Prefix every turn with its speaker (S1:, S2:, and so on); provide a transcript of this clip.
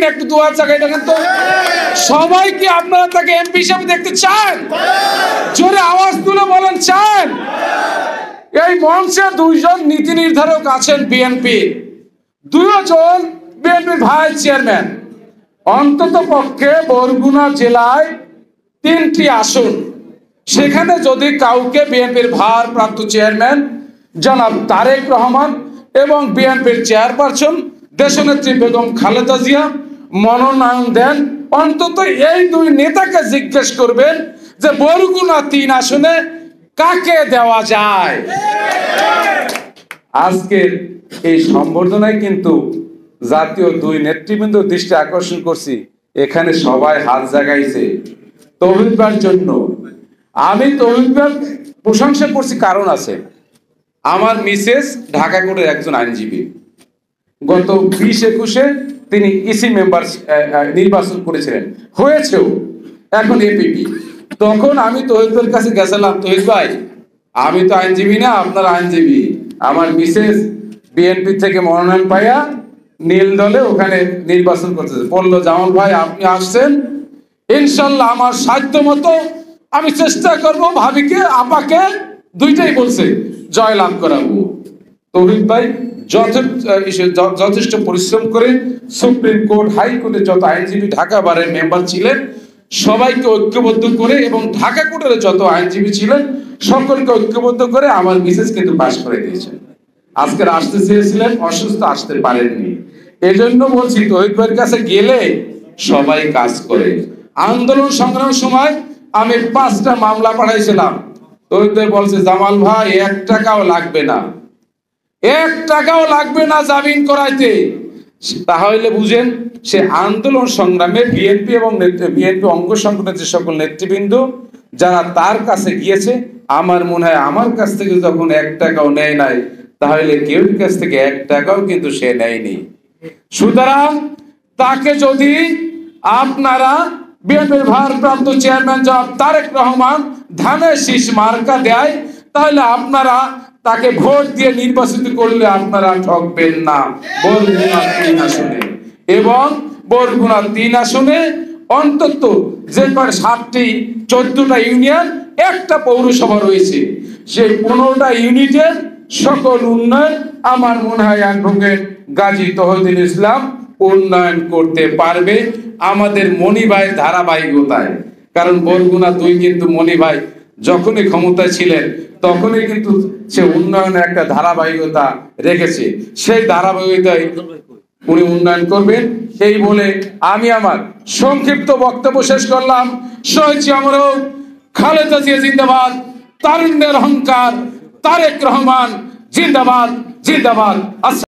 S1: কিনা একটু দোয়া চাকাই দেখেন তো। সবাই কি আপনারা তাকে এমপি হিসেবে দেখতে চান? জোরে আওয়াজ তুলে বলেন চান? এই মঞ্চে দুইজন নীতি নির্ধারক আছেন বিএনপি, দুইজন বিএনপির ভাইস চেয়ারম্যান। অন্তত পক্ষে বরগুনা জেলায় 3টি আসন, সেখানে যদি কাউকে বিএনপির ভারপ্রাপ্ত চেয়ারম্যান জনাব তারেক রহমান এবং বিএনপির চেয়ারপারসন দেশনেত্রী বেগম খালেদা জিয়া মনোনয়ন দেন, অন্তত এই দুই নেতাকে জিজ্ঞেস করবেন যে বরগুনা 3 আসনে কাকে দেওয়া যায়। আজকের এই সম্বর্ধনায় কিন্তু জাতীয় 2 নেতৃবৃন্দ দৃষ্টি আকর্ষণ করছি, এখানে সবাই হাত জাগাইছে তৌহিদ ভাইয়ের জন্য। আমি তৌহিদ ভাইয়ের প্রশংসা করছি, কারণ আছে। আমার মিসেস ঢাকা কোর্টের একজন আইনজীবী, গত 20-21-এ তিনি ইসি মেম্বার নির্বাচন করেছিলেন, হয়েছেও, এখন এপিপি। তখন আমি তৌহিদ ভাইয়ের কাছে গেছিলাম, তৌহিদ ভাই আমি তো আইনজীবী না, আপনার আইনজীবী, আমার মিসেস বিএনপি থেকে মনোনয়ন পাইয়া নীল দলে ওখানে নির্বাচন করতেছে। বললো জামাল ভাই আপনি আসছেন, ইনশাল্লাহ আমার সাধ্য মতো আমি চেষ্টা করব ভাবিকে আপাকে দুইটাই বলছে জয়লাভ করাবো। তৌহিদ ভাই যথেষ্ট পরিশ্রম করে সুপ্রিম কোর্ট, হাইকোর্টে যত আইনজীবী ঢাকা বারের মেম্বার ছিলেন সবাইকে ঐক্যবদ্ধ করে, এবং ঢাকা কোর্টের যত আইনজীবী ছিলেন সকলকে ঐক্যবদ্ধ করে আমার মিসেস কিন্তু পাশ করে দিয়েছেন। আজকে আসতে চেয়েছিলেন, অসুস্থ, আসতে পারেননি। এই জন্য বলছি তৌহিদ ভাইয়ের কাছে গেলে সবাই কাজ করে। আন্দোলন সংগ্রামের সময় আমি 5টা মামলা পাঠাইছিলাম, তৌহিদ ভাই বলছে জামাল ভাই 1 টাকাও লাগবে না, 1 টাকাও লাগবে না জামিন করাইতে। তাহলে বুঝেন সে আন্দোলন সংগ্রামে বিএনপি এবং বিএনপি অঙ্গ সংগঠনের যে সকল নেতৃবৃন্দ যারা তার কাছে গিয়েছে, আমার মনে হয় আমার কাছ থেকে যখন 1 টাকাও নেয় নাই, তাহলে কেউ কাছ থেকে 1 টাকাও কিন্তু সে নেয়নি। সুতরাং তাকে যদি আপনারা বিএনপির ভারপ্রাপ্ত চেয়ারম্যান জনাব তারেক রহমান ধানের শীষ মার্কা দেয়, তাহলে আপনারা তাকে ভোট দিয়ে নির্বাচিত করলে আপনারা ঠকবেন না। বরগুনা 3 আসনে, এবং বরগুনা 3 আসনে অন্তত যে 7টি 14টা ইউনিয়ন, 1টা পৌরসভা রয়েছে, সেই 15টা ইউনিটের সকল উন্নয়ন আমার মনে হয় অ্যাডভোকেট গাজী তৌহিদুল ইসলাম উন্নয়ন করতে পারবে আমাদের মনি ভাইয়ের ধারাবাহিকতায়। কারণ বরগুনা 2 কিন্তু মনি ভাই যখনই ক্ষমতায় ছিলেন তখনই কিন্তু সে উন্নয়নের একটা ধারাবাহিকতা রেখেছে, সেই ধারাবাহিকতায় উনি উন্নয়ন করবেন। এই বলে আমি আমার সংক্ষিপ্ত বক্তব্য শেষ করলাম। শহীদ জিয়া খালেদা জিয়া জিন্দাবাদ, তারুণ্যের অহংকার তারেক রহমান জিন্দাবাদ, জিন্দাবাদ।